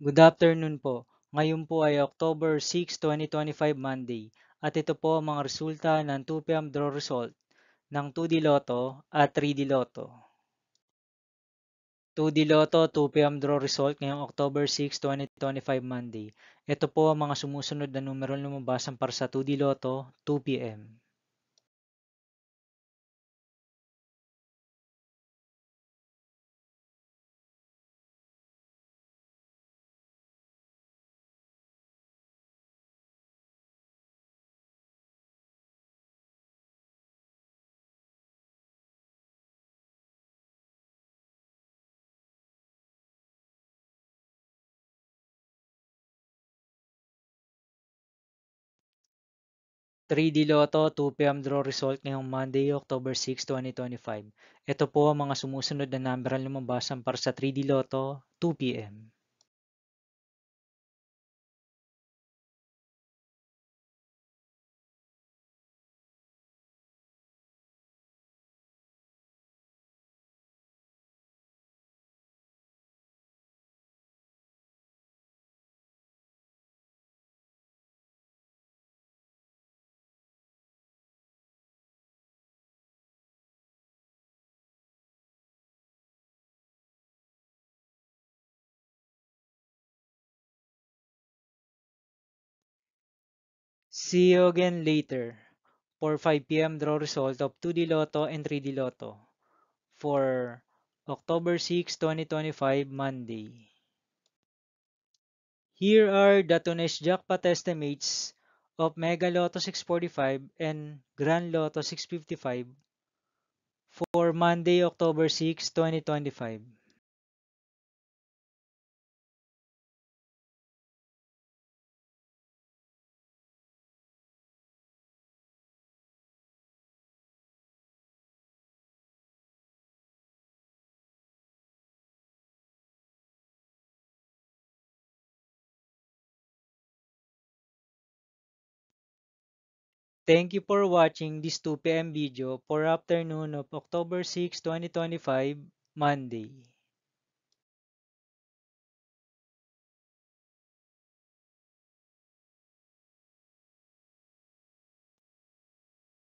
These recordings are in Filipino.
Good afternoon po. Ngayon po ay October 6, 2025 Monday at ito po ang mga resulta ng 2 p.m. draw result ng 2D Lotto at 3D Lotto. 2D Lotto 2 p.m. draw result ngayong October 6, 2025 Monday. Ito po ang mga sumusunod na numero lumabasan para sa 2D Lotto 2 p.m. 3D Lotto 2 p.m. draw result ngayong Monday, October 6, 2025. Ito po ang mga sumusunod na number lumabasan para sa 3D Lotto 2 p.m. 'See you again later' for 5 p.m. draw result of 2D Lotto and 3D Lotto for October 6, 2025 Monday. Here are the Tunes jackpot estimates of Mega Lotto 645 and Grand Lotto 655 for Monday, October 6, 2025. Thank you for watching this 2 p.m. video for afternoon of October 6, 2025, Monday.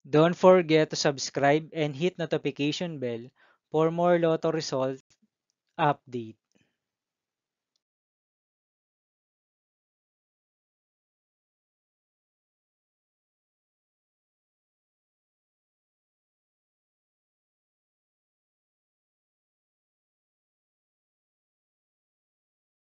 Don't forget to subscribe and hit notification bell for more Lotto result update.